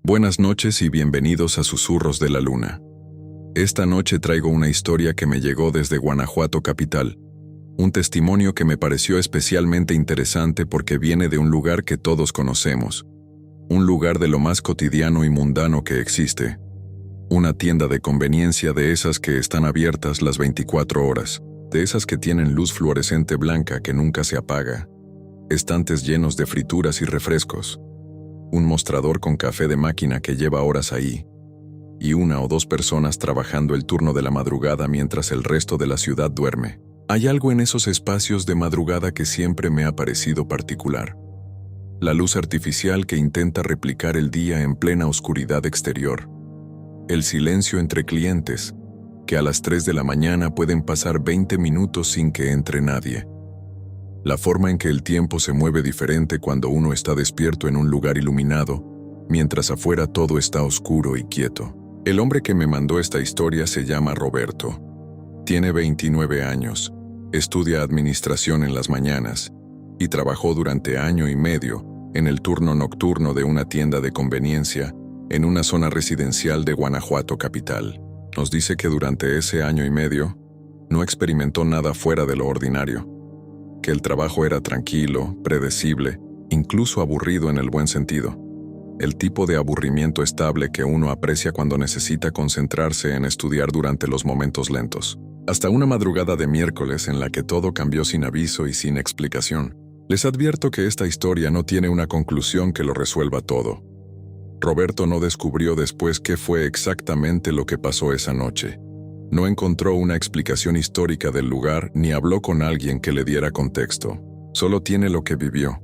Buenas noches y bienvenidos a Susurros de la Luna. Esta noche traigo una historia que me llegó desde Guanajuato capital. Un testimonio que me pareció especialmente interesante porque viene de un lugar que todos conocemos. Un lugar de lo más cotidiano y mundano que existe. Una tienda de conveniencia de esas que están abiertas las 24 horas. De esas que tienen luz fluorescente blanca que nunca se apaga. Estantes llenos de frituras y refrescos. Un mostrador con café de máquina que lleva horas ahí, y una o dos personas trabajando el turno de la madrugada mientras el resto de la ciudad duerme. Hay algo en esos espacios de madrugada que siempre me ha parecido particular. La luz artificial que intenta replicar el día en plena oscuridad exterior. El silencio entre clientes, que a las 3 de la mañana pueden pasar 20 minutos sin que entre nadie. La forma en que el tiempo se mueve diferente cuando uno está despierto en un lugar iluminado, mientras afuera todo está oscuro y quieto. El hombre que me mandó esta historia se llama Roberto. Tiene 29 años, estudia administración en las mañanas y trabajó durante año y medio en el turno nocturno de una tienda de conveniencia en una zona residencial de Guanajuato capital. Nos dice que durante ese año y medio no experimentó nada fuera de lo ordinario. Que el trabajo era tranquilo, predecible, incluso aburrido en el buen sentido. El tipo de aburrimiento estable que uno aprecia cuando necesita concentrarse en estudiar durante los momentos lentos. Hasta una madrugada de miércoles en la que todo cambió sin aviso y sin explicación. Les advierto que esta historia no tiene una conclusión que lo resuelva todo. Roberto no descubrió después qué fue exactamente lo que pasó esa noche. No encontró una explicación histórica del lugar ni habló con alguien que le diera contexto. Solo tiene lo que vivió.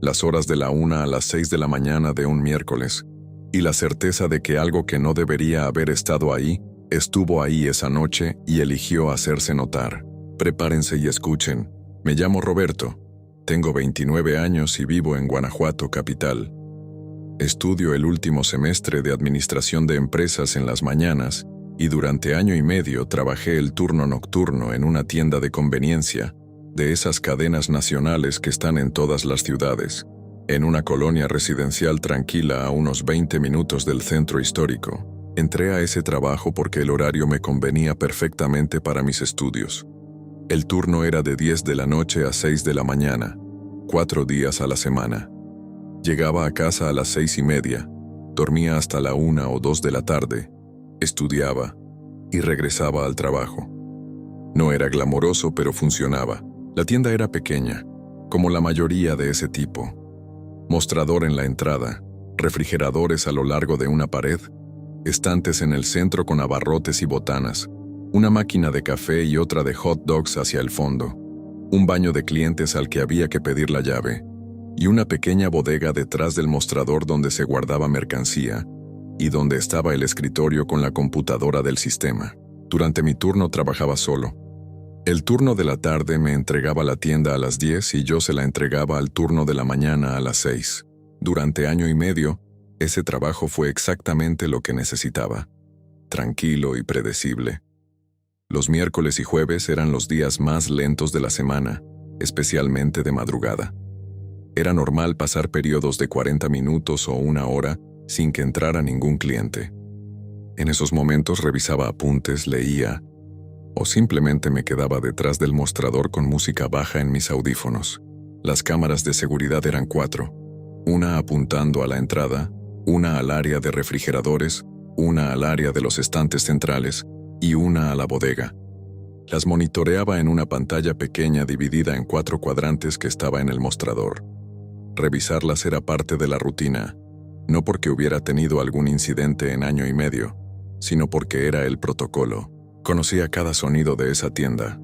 Las horas de la 1 a las 6 de la mañana de un miércoles. Y la certeza de que algo que no debería haber estado ahí, estuvo ahí esa noche y eligió hacerse notar. Prepárense y escuchen. Me llamo Roberto. Tengo 29 años y vivo en Guanajuato capital. Estudio el último semestre de Administración de Empresas en las mañanas y durante año y medio trabajé el turno nocturno en una tienda de conveniencia, de esas cadenas nacionales que están en todas las ciudades, en una colonia residencial tranquila a unos 20 minutos del centro histórico. Entré a ese trabajo porque el horario me convenía perfectamente para mis estudios. El turno era de 10 de la noche a 6 de la mañana, 4 días a la semana. Llegaba a casa a las 6:30, dormía hasta la 1 o 2 de la tarde, estudiaba y regresaba al trabajo. No era glamoroso, pero funcionaba. La tienda era pequeña, como la mayoría de ese tipo. Mostrador en la entrada, refrigeradores a lo largo de una pared, estantes en el centro con abarrotes y botanas, una máquina de café y otra de hot dogs hacia el fondo, un baño de clientes al que había que pedir la llave, y una pequeña bodega detrás del mostrador donde se guardaba mercancía, y donde estaba el escritorio con la computadora del sistema. Durante mi turno trabajaba solo. El turno de la tarde me entregaba la tienda a las 10 y yo se la entregaba al turno de la mañana a las 6. Durante año y medio, ese trabajo fue exactamente lo que necesitaba. Tranquilo y predecible. Los miércoles y jueves eran los días más lentos de la semana, especialmente de madrugada. Era normal pasar periodos de 40 minutos o 1 hora sin que entrara ningún cliente. En esos momentos revisaba apuntes, leía, o simplemente me quedaba detrás del mostrador con música baja en mis audífonos. Las cámaras de seguridad eran 4, una apuntando a la entrada, una al área de refrigeradores, una al área de los estantes centrales y una a la bodega. Las monitoreaba en una pantalla pequeña dividida en 4 cuadrantes que estaba en el mostrador. Revisarlas era parte de la rutina, no porque hubiera tenido algún incidente en año y medio, sino porque era el protocolo. Conocía cada sonido de esa tienda.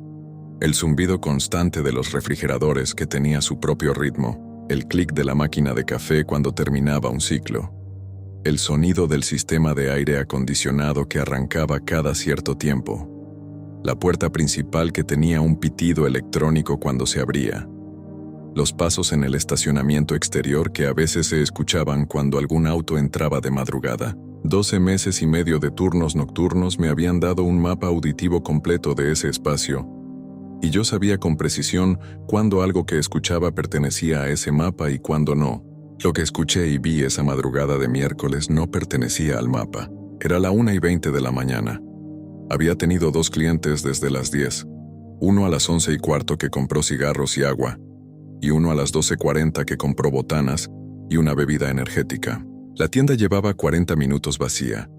El zumbido constante de los refrigeradores que tenía su propio ritmo, el clic de la máquina de café cuando terminaba un ciclo, el sonido del sistema de aire acondicionado que arrancaba cada cierto tiempo, la puerta principal que tenía un pitido electrónico cuando se abría, los pasos en el estacionamiento exterior que a veces se escuchaban cuando algún auto entraba de madrugada. 12 meses y medio de turnos nocturnos me habían dado un mapa auditivo completo de ese espacio, y yo sabía con precisión cuándo algo que escuchaba pertenecía a ese mapa y cuándo no. Lo que escuché y vi esa madrugada de miércoles no pertenecía al mapa. Era la 1:20 de la mañana. Había tenido 2 clientes desde las 10. Uno a las 11:15 que compró cigarros y agua, y uno a las 12:40 que compró botanas y una bebida energética. La tienda llevaba 40 minutos vacía.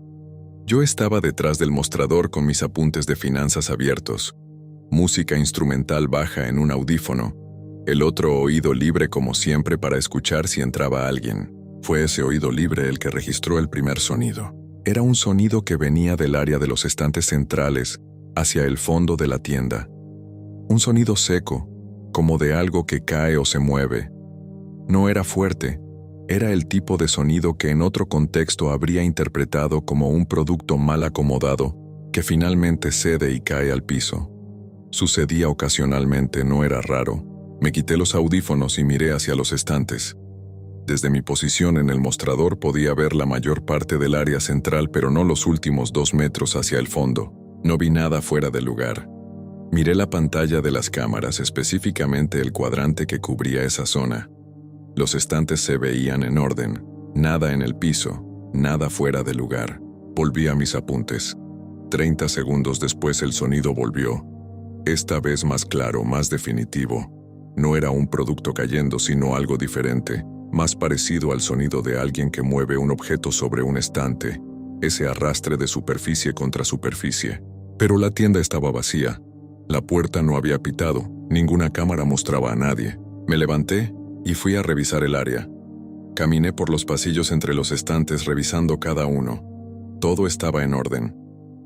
Yo estaba detrás del mostrador con mis apuntes de finanzas abiertos, música instrumental baja en un audífono, el otro oído libre como siempre para escuchar si entraba alguien. Fue ese oído libre el que registró el primer sonido. Era un sonido que venía del área de los estantes centrales hacia el fondo de la tienda. Un sonido seco, como de algo que cae o se mueve. No era fuerte, era el tipo de sonido que en otro contexto habría interpretado como un producto mal acomodado que finalmente cede y cae al piso. Sucedía ocasionalmente, no era raro. Me quité los audífonos y miré hacia los estantes. Desde mi posición en el mostrador podía ver la mayor parte del área central, pero no los últimos 2 metros hacia el fondo. No vi nada fuera de lugar. Miré la pantalla de las cámaras, específicamente el cuadrante que cubría esa zona. Los estantes se veían en orden, nada en el piso, nada fuera de lugar. Volví a mis apuntes. 30 segundos después el sonido volvió. Esta vez más claro, más definitivo. No era un producto cayendo, sino algo diferente, más parecido al sonido de alguien que mueve un objeto sobre un estante, ese arrastre de superficie contra superficie. Pero la tienda estaba vacía. La puerta no había pitado, ninguna cámara mostraba a nadie. Me levanté y fui a revisar el área. Caminé por los pasillos entre los estantes revisando cada uno. Todo estaba en orden.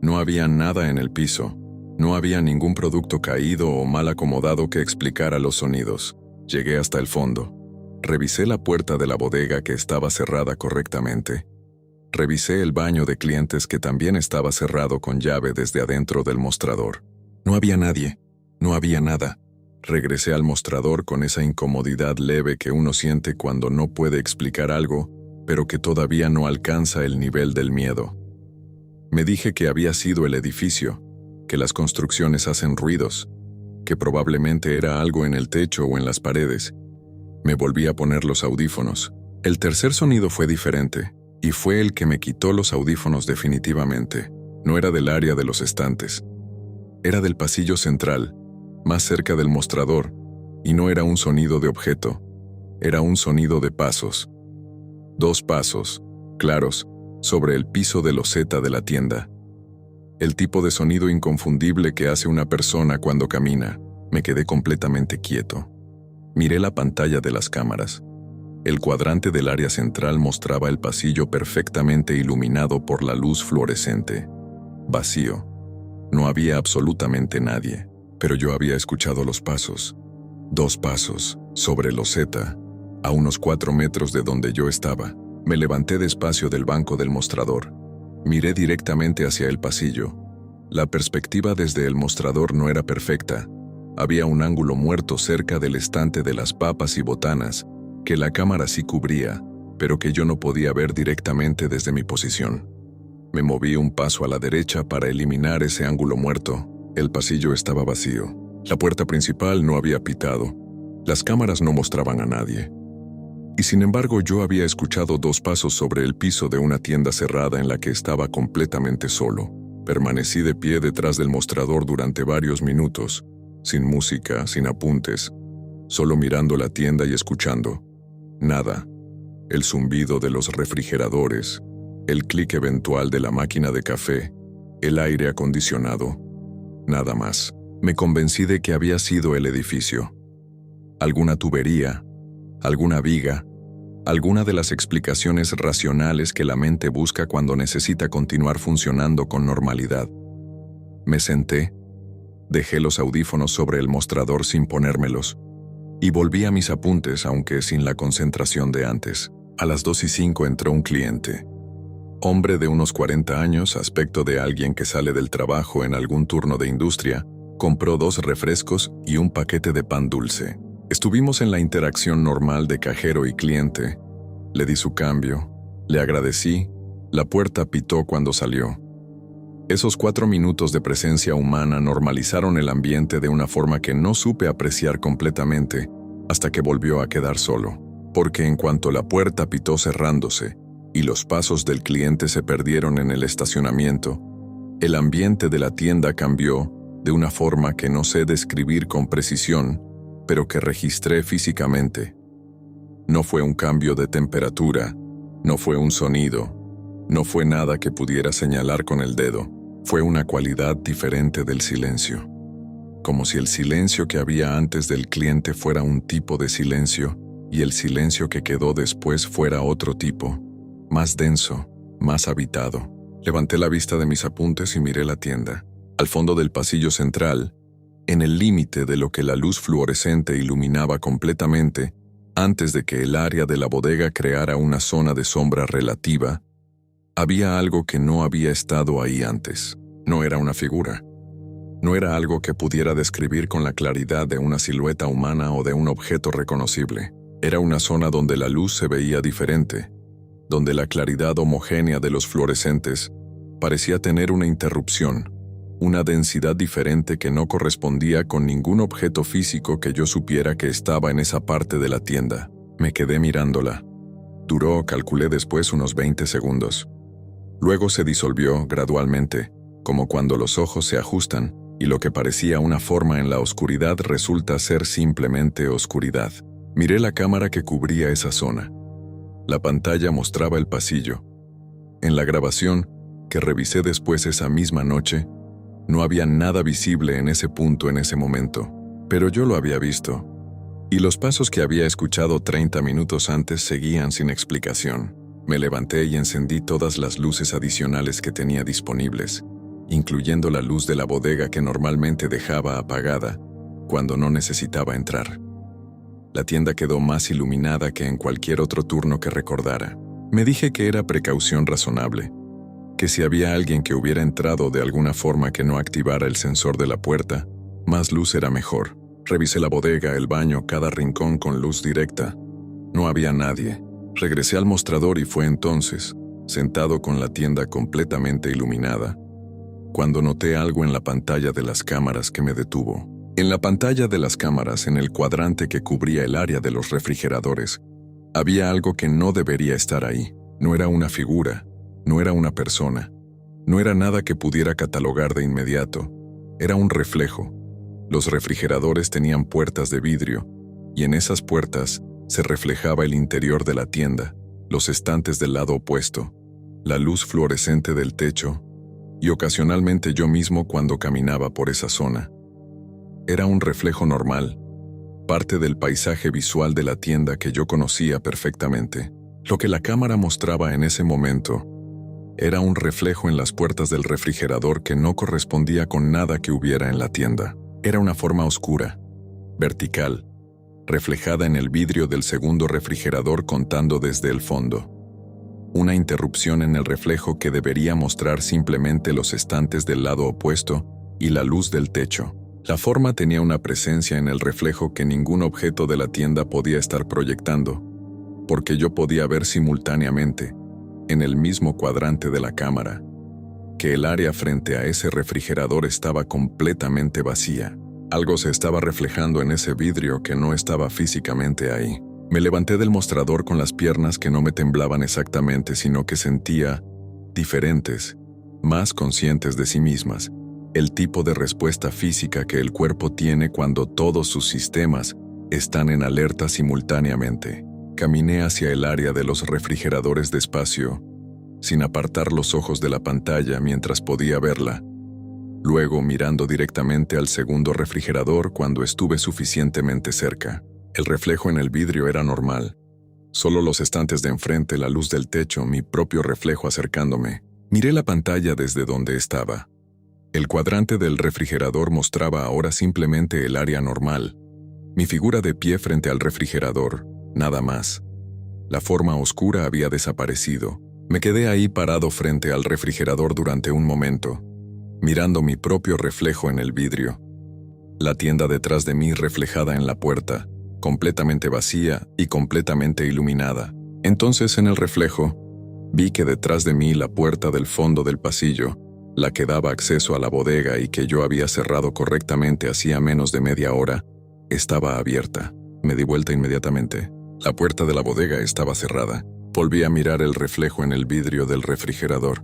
No había nada en el piso. No había ningún producto caído o mal acomodado que explicara los sonidos. Llegué hasta el fondo. Revisé la puerta de la bodega que estaba cerrada correctamente. Revisé el baño de clientes que también estaba cerrado con llave desde adentro del mostrador. No había nadie, no había nada. Regresé al mostrador con esa incomodidad leve que uno siente cuando no puede explicar algo, pero que todavía no alcanza el nivel del miedo. Me dije que había sido el edificio, que las construcciones hacen ruidos, que probablemente era algo en el techo o en las paredes. Me volví a poner los audífonos. El tercer sonido fue diferente, y fue el que me quitó los audífonos definitivamente. No era del área de los estantes. Era del pasillo central, más cerca del mostrador, y no era un sonido de objeto, era un sonido de pasos. 2 pasos, claros, sobre el piso de loseta de la tienda. El tipo de sonido inconfundible que hace una persona cuando camina. Me quedé completamente quieto. Miré la pantalla de las cámaras. El cuadrante del área central mostraba el pasillo perfectamente iluminado por la luz fluorescente. Vacío. No había absolutamente nadie, pero yo había escuchado los pasos. 2 pasos, sobre loseta, a unos 4 metros de donde yo estaba. Me levanté despacio del banco del mostrador. Miré directamente hacia el pasillo. La perspectiva desde el mostrador no era perfecta. Había un ángulo muerto cerca del estante de las papas y botanas, que la cámara sí cubría, pero que yo no podía ver directamente desde mi posición. Me moví un paso a la derecha para eliminar ese ángulo muerto. El pasillo estaba vacío. La puerta principal no había pitado. Las cámaras no mostraban a nadie. Y sin embargo yo había escuchado 2 pasos sobre el piso de una tienda cerrada en la que estaba completamente solo. Permanecí de pie detrás del mostrador durante varios minutos, sin música, sin apuntes, solo mirando la tienda y escuchando. Nada. El zumbido de los refrigeradores, el clic eventual de la máquina de café, el aire acondicionado. Nada más. Me convencí de que había sido el edificio. Alguna tubería, alguna viga, alguna de las explicaciones racionales que la mente busca cuando necesita continuar funcionando con normalidad. Me senté, dejé los audífonos sobre el mostrador sin ponérmelos, y volví a mis apuntes, aunque sin la concentración de antes. A las 2:05 entró un cliente. Hombre de unos 40 años, aspecto de alguien que sale del trabajo en algún turno de industria, compró 2 refrescos y un paquete de pan dulce. Estuvimos en la interacción normal de cajero y cliente. Le di su cambio, le agradecí, la puerta pitó cuando salió. Esos 4 minutos de presencia humana normalizaron el ambiente de una forma que no supe apreciar completamente hasta que volvió a quedar solo. porque en cuanto la puerta pitó cerrándose y los pasos del cliente se perdieron en el estacionamiento, el ambiente de la tienda cambió de una forma que no sé describir con precisión, pero que registré físicamente. No fue un cambio de temperatura, no fue un sonido, no fue nada que pudiera señalar con el dedo, fue una cualidad diferente del silencio. Como si el silencio que había antes del cliente fuera un tipo de silencio y el silencio que quedó después fuera otro tipo, más denso, más habitado. Levanté la vista de mis apuntes y miré la tienda. Al fondo del pasillo central, en el límite de lo que la luz fluorescente iluminaba completamente, antes de que el área de la bodega creara una zona de sombra relativa, había algo que no había estado ahí antes. No era una figura. No era algo que pudiera describir con la claridad de una silueta humana o de un objeto reconocible. Era una zona donde la luz se veía diferente, donde la claridad homogénea de los fluorescentes parecía tener una interrupción, una densidad diferente que no correspondía con ningún objeto físico que yo supiera que estaba en esa parte de la tienda. Me quedé mirándola. Duró, calculé después, unos 20 segundos. Luego se disolvió gradualmente, como cuando los ojos se ajustan y lo que parecía una forma en la oscuridad resulta ser simplemente oscuridad. Miré la cámara que cubría esa zona. La pantalla mostraba el pasillo. En la grabación, que revisé después esa misma noche, no había nada visible en ese punto en ese momento, pero yo lo había visto. Y los pasos que había escuchado 30 minutos antes seguían sin explicación. Me levanté y encendí todas las luces adicionales que tenía disponibles, incluyendo la luz de la bodega que normalmente dejaba apagada cuando no necesitaba entrar. La tienda quedó más iluminada que en cualquier otro turno que recordara. Me dije que era precaución razonable, que si había alguien que hubiera entrado de alguna forma que no activara el sensor de la puerta, más luz era mejor. Revisé la bodega, el baño, cada rincón con luz directa. No había nadie. Regresé al mostrador y fue entonces, sentado con la tienda completamente iluminada, cuando noté algo en la pantalla de las cámaras que me detuvo. En la pantalla de las cámaras, en el cuadrante que cubría el área de los refrigeradores, había algo que no debería estar ahí. No era una figura, no era una persona, no era nada que pudiera catalogar de inmediato. Era un reflejo. Los refrigeradores tenían puertas de vidrio, y en esas puertas se reflejaba el interior de la tienda, los estantes del lado opuesto, la luz fluorescente del techo, y ocasionalmente yo mismo cuando caminaba por esa zona. Era un reflejo normal, parte del paisaje visual de la tienda que yo conocía perfectamente. Lo que la cámara mostraba en ese momento era un reflejo en las puertas del refrigerador que no correspondía con nada que hubiera en la tienda. Era una forma oscura, vertical, reflejada en el vidrio del segundo refrigerador contando desde el fondo. Una interrupción en el reflejo que debería mostrar simplemente los estantes del lado opuesto y la luz del techo. La forma tenía una presencia en el reflejo que ningún objeto de la tienda podía estar proyectando, porque yo podía ver simultáneamente, en el mismo cuadrante de la cámara, que el área frente a ese refrigerador estaba completamente vacía. Algo se estaba reflejando en ese vidrio que no estaba físicamente ahí. Me levanté del mostrador con las piernas que no me temblaban exactamente, sino que sentía diferentes, más conscientes de sí mismas, el tipo de respuesta física que el cuerpo tiene cuando todos sus sistemas están en alerta simultáneamente. Caminé hacia el área de los refrigeradores despacio, sin apartar los ojos de la pantalla mientras podía verla. Luego mirando directamente al segundo refrigerador cuando estuve suficientemente cerca. El reflejo en el vidrio era normal. Solo los estantes de enfrente, la luz del techo, mi propio reflejo acercándome. Miré la pantalla desde donde estaba. El cuadrante del refrigerador mostraba ahora simplemente el área normal. Mi figura de pie frente al refrigerador, nada más. La forma oscura había desaparecido. Me quedé ahí parado frente al refrigerador durante un momento, mirando mi propio reflejo en el vidrio. La tienda detrás de mí reflejada en la puerta, completamente vacía y completamente iluminada. Entonces en el reflejo, vi que detrás de mí la puerta del fondo del pasillo, la que daba acceso a la bodega y que yo había cerrado correctamente hacía menos de media hora, estaba abierta. Me di vuelta inmediatamente. La puerta de la bodega estaba cerrada. Volví a mirar el reflejo en el vidrio del refrigerador.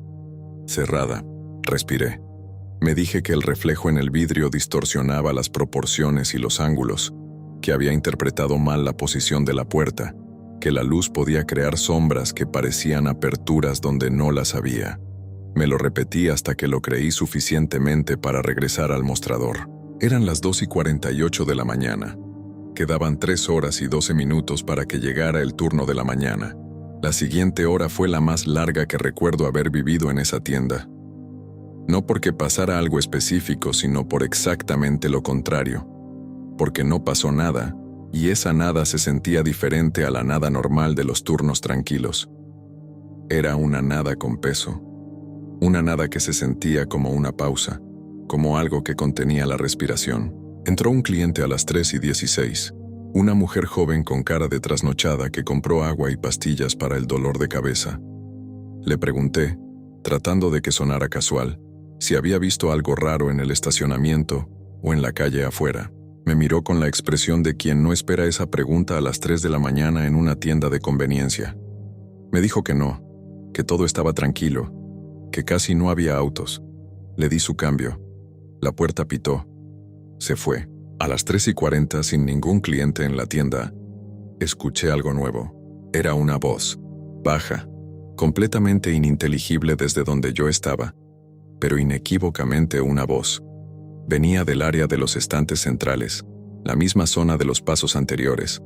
Cerrada. Respiré. Me dije que el reflejo en el vidrio distorsionaba las proporciones y los ángulos, que había interpretado mal la posición de la puerta, que la luz podía crear sombras que parecían aperturas donde no las había. Me lo repetí hasta que lo creí suficientemente para regresar al mostrador. Eran las 2:48 de la mañana. Quedaban 3 horas y 12 minutos para que llegara el turno de la mañana. La siguiente hora fue la más larga que recuerdo haber vivido en esa tienda. No porque pasara algo específico, sino por exactamente lo contrario. Porque no pasó nada, y esa nada se sentía diferente a la nada normal de los turnos tranquilos. Era una nada con peso. Una nada que se sentía como una pausa, como algo que contenía la respiración. Entró un cliente a las 3:16, una mujer joven con cara de trasnochada que compró agua y pastillas para el dolor de cabeza. Le pregunté, tratando de que sonara casual, si había visto algo raro en el estacionamiento o en la calle afuera. Me miró con la expresión de quien no espera esa pregunta a las 3 de la mañana en una tienda de conveniencia. Me dijo que no, que todo estaba tranquilo, que casi no había autos. Le di su cambio. La puerta pitó. Se fue. A las 3:40, sin ningún cliente en la tienda, escuché algo nuevo. Era una voz, baja, completamente ininteligible desde donde yo estaba, pero inequívocamente una voz. Venía del área de los estantes centrales, la misma zona de los pasos anteriores.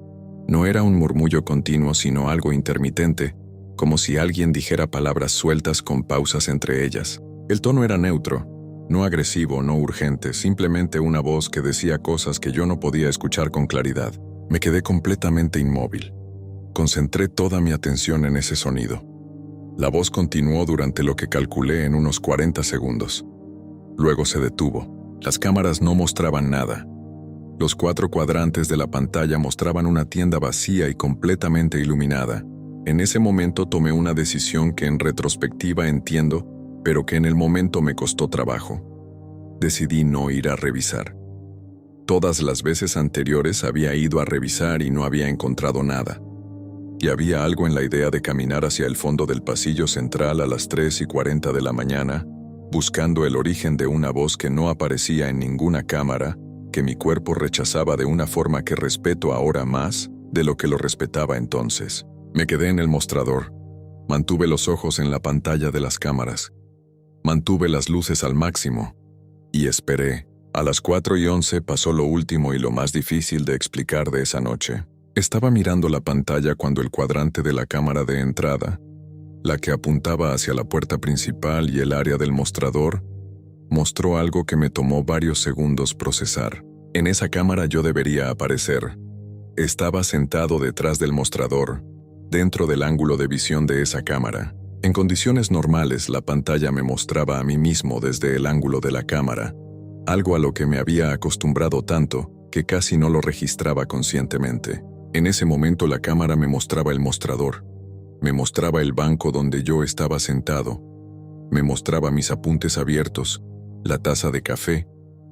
No era un murmullo continuo, sino algo intermitente, como si alguien dijera palabras sueltas con pausas entre ellas. El tono era neutro, no agresivo, no urgente, simplemente una voz que decía cosas que yo no podía escuchar con claridad. Me quedé completamente inmóvil. Concentré toda mi atención en ese sonido. La voz continuó durante lo que calculé en unos 40 segundos. Luego se detuvo. Las cámaras no mostraban nada. Los 4 cuadrantes de la pantalla mostraban una tienda vacía y completamente iluminada. En ese momento tomé una decisión que en retrospectiva entiendo, pero que en el momento me costó trabajo. Decidí no ir a revisar. Todas las veces anteriores había ido a revisar y no había encontrado nada. Y había algo en la idea de caminar hacia el fondo del pasillo central a las 3:40 de la mañana, buscando el origen de una voz que no aparecía en ninguna cámara, que mi cuerpo rechazaba de una forma que respeto ahora más de lo que lo respetaba entonces. Me quedé en el mostrador. Mantuve los ojos en la pantalla de las cámaras. Mantuve las luces al máximo. Y esperé. A las 4:11 pasó lo último y lo más difícil de explicar de esa noche. Estaba mirando la pantalla cuando el cuadrante de la cámara de entrada, la que apuntaba hacia la puerta principal y el área del mostrador, mostró algo que me tomó varios segundos procesar. En esa cámara yo debería aparecer. Estaba sentado detrás del mostrador, dentro del ángulo de visión de esa cámara. En condiciones normales, la pantalla me mostraba a mí mismo desde el ángulo de la cámara, algo a lo que me había acostumbrado tanto que casi no lo registraba conscientemente. En ese momento la cámara me mostraba el mostrador, me mostraba el banco donde yo estaba sentado, me mostraba mis apuntes abiertos, la taza de café,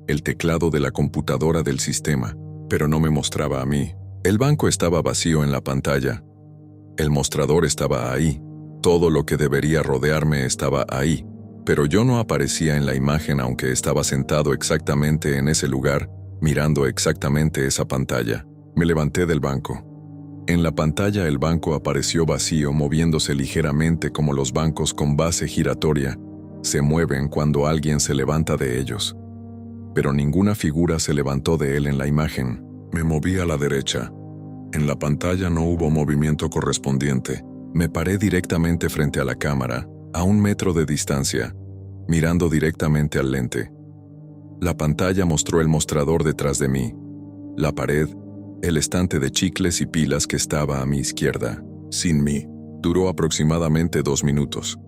el teclado de la computadora del sistema, pero no me mostraba a mí. El banco estaba vacío en la pantalla. El mostrador estaba ahí. Todo lo que debería rodearme estaba ahí, pero yo no aparecía en la imagen aunque estaba sentado exactamente en ese lugar, mirando exactamente esa pantalla. Me levanté del banco. En la pantalla el banco apareció vacío, moviéndose ligeramente como los bancos con base giratoria se mueven cuando alguien se levanta de ellos. Pero ninguna figura se levantó de él en la imagen. Me moví a la derecha. En la pantalla no hubo movimiento correspondiente. Me paré directamente frente a la cámara, a 1 metro de distancia, mirando directamente al lente. La pantalla mostró el mostrador detrás de mí, la pared, el estante de chicles y pilas que estaba a mi izquierda, sin mí. Duró aproximadamente 2 minutos.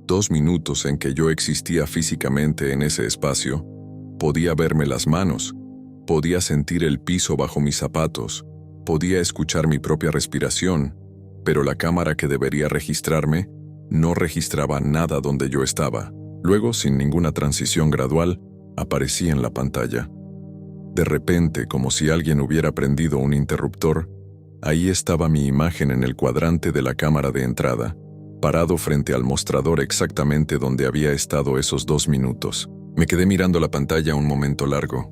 2 minutos en que yo existía físicamente en ese espacio. Podía verme las manos, podía sentir el piso bajo mis zapatos, podía escuchar mi propia respiración, pero la cámara que debería registrarme no registraba nada donde yo estaba. Luego, sin ninguna transición gradual, aparecí en la pantalla. De repente, como si alguien hubiera prendido un interruptor, Ahí estaba mi imagen en el cuadrante de la cámara de entrada, parado frente al mostrador exactamente donde había estado esos 2 minutos. Me quedé mirando la pantalla un momento largo.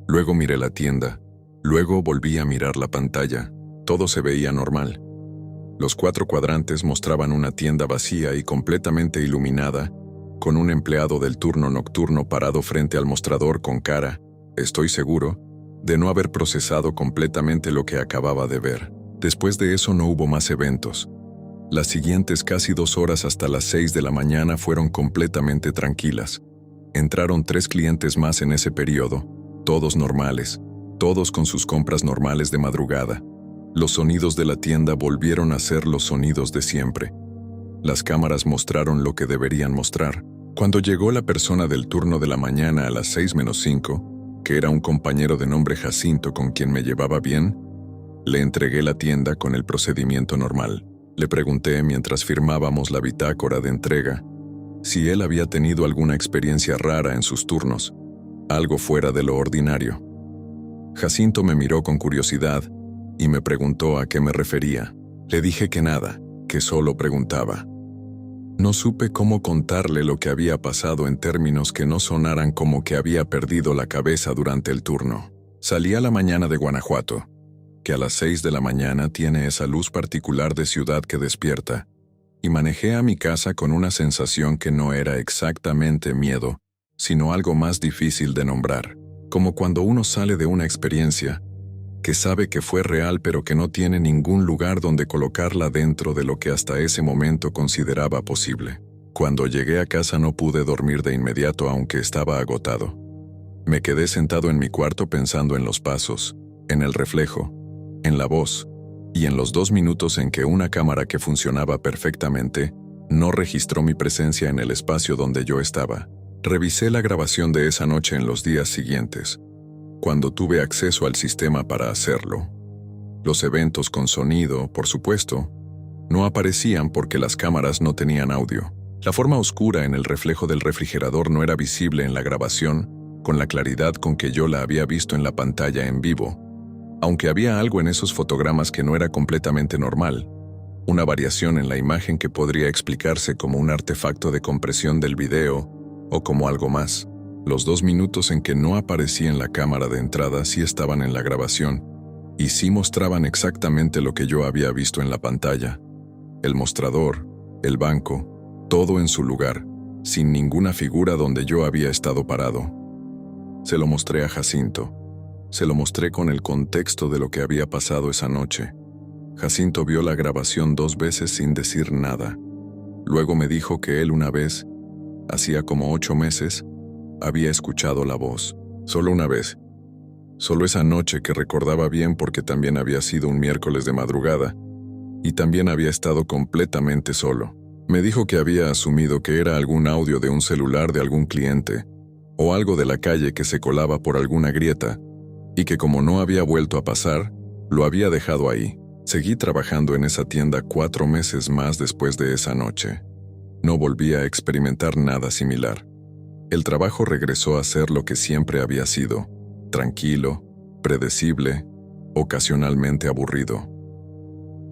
Luego miré la tienda. Luego volví a mirar la pantalla. Todo se veía normal. Los 4 cuadrantes mostraban una tienda vacía y completamente iluminada, con un empleado del turno nocturno parado frente al mostrador con cara, estoy seguro, de no haber procesado completamente lo que acababa de ver. Después de eso no hubo más eventos. Las siguientes casi 2 horas hasta las 6 de la mañana fueron completamente tranquilas. Entraron 3 clientes más en ese periodo, todos normales, todos con sus compras normales de madrugada. Los sonidos de la tienda volvieron a ser los sonidos de siempre. Las cámaras mostraron lo que deberían mostrar. Cuando llegó la persona del turno de la mañana a las 6:05, que era un compañero de nombre Jacinto con quien me llevaba bien, le entregué la tienda con el procedimiento normal. Le pregunté mientras firmábamos la bitácora de entrega si él había tenido alguna experiencia rara en sus turnos, algo fuera de lo ordinario. Jacinto me miró con curiosidad y me preguntó a qué me refería. Le dije que nada, que solo preguntaba. No supe cómo contarle lo que había pasado en términos que no sonaran como que había perdido la cabeza durante el turno. Salí a la mañana de Guanajuato, que a las 6 de la mañana tiene esa luz particular de ciudad que despierta, y manejé a mi casa con una sensación que no era exactamente miedo, sino algo más difícil de nombrar, como cuando uno sale de una experiencia que sabe que fue real pero que no tiene ningún lugar donde colocarla dentro de lo que hasta ese momento consideraba posible. Cuando llegué a casa no pude dormir de inmediato aunque estaba agotado. Me quedé sentado en mi cuarto pensando en los pasos, en el reflejo, en la voz, y en los 2 minutos en que una cámara que funcionaba perfectamente no registró mi presencia en el espacio donde yo estaba. Revisé la grabación de esa noche en los días siguientes, cuando tuve acceso al sistema para hacerlo. Los eventos con sonido, por supuesto, no aparecían porque las cámaras no tenían audio. La forma oscura en el reflejo del refrigerador no era visible en la grabación con la claridad con que yo la había visto en la pantalla en vivo, aunque había algo en esos fotogramas que no era completamente normal, una variación en la imagen que podría explicarse como un artefacto de compresión del video o como algo más. Los 2 minutos en que no aparecía en la cámara de entrada sí estaban en la grabación, y sí mostraban exactamente lo que yo había visto en la pantalla. El mostrador, el banco, todo en su lugar, sin ninguna figura donde yo había estado parado. Se lo mostré a Jacinto. Se lo mostré con el contexto de lo que había pasado esa noche. Jacinto vio la grabación 2 veces sin decir nada. Luego me dijo que él una vez, hacía como 8 meses, había escuchado la voz, solo una vez. Solo esa noche que recordaba bien porque también había sido un miércoles de madrugada, y también había estado completamente solo. Me dijo que había asumido que era algún audio de un celular de algún cliente, o algo de la calle que se colaba por alguna grieta, y que como no había vuelto a pasar, lo había dejado ahí. Seguí trabajando en esa tienda 4 meses más después de esa noche. No volví a experimentar nada similar. El trabajo regresó a ser lo que siempre había sido, tranquilo, predecible, ocasionalmente aburrido.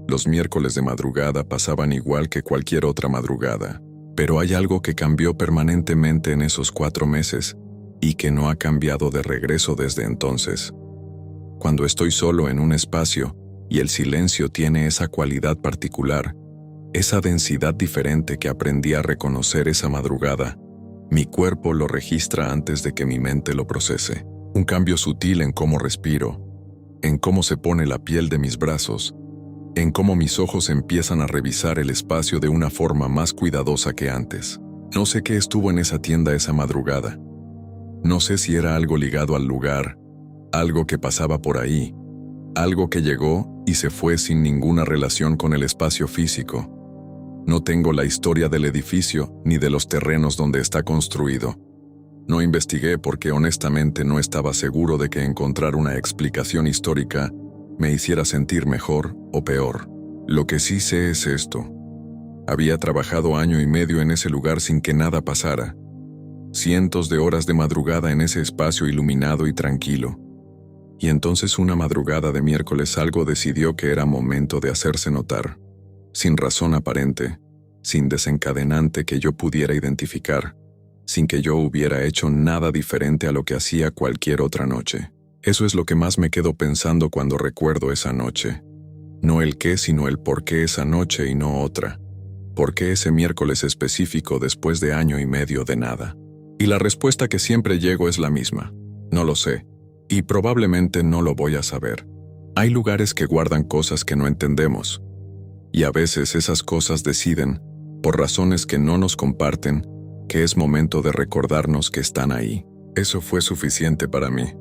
Los miércoles de madrugada pasaban igual que cualquier otra madrugada, pero hay algo que cambió permanentemente en esos 4 meses y que no ha cambiado de regreso desde entonces. Cuando estoy solo en un espacio y el silencio tiene esa cualidad particular, esa densidad diferente que aprendí a reconocer esa madrugada, mi cuerpo lo registra antes de que mi mente lo procese. Un cambio sutil en cómo respiro, en cómo se pone la piel de mis brazos, en cómo mis ojos empiezan a revisar el espacio de una forma más cuidadosa que antes. No sé qué estuvo en esa tienda esa madrugada. No sé si era algo ligado al lugar, algo que pasaba por ahí, algo que llegó y se fue sin ninguna relación con el espacio físico. No tengo la historia del edificio ni de los terrenos donde está construido. No investigué porque honestamente no estaba seguro de que encontrar una explicación histórica me hiciera sentir mejor o peor. Lo que sí sé es esto. Había trabajado 1 año y medio en ese lugar sin que nada pasara. Cientos de horas de madrugada en ese espacio iluminado y tranquilo. Y entonces una madrugada de miércoles algo decidió que era momento de hacerse notar. Sin razón aparente, sin desencadenante que yo pudiera identificar, sin que yo hubiera hecho nada diferente a lo que hacía cualquier otra noche. Eso es lo que más me quedo pensando cuando recuerdo esa noche. No el qué, sino el por qué esa noche y no otra. ¿Por qué ese miércoles específico después de año y medio de nada? Y la respuesta que siempre llego es la misma. No lo sé. Y probablemente no lo voy a saber. Hay lugares que guardan cosas que no entendemos. Y a veces esas cosas deciden, por razones que no nos comparten, que es momento de recordarnos que están ahí. Eso fue suficiente para mí.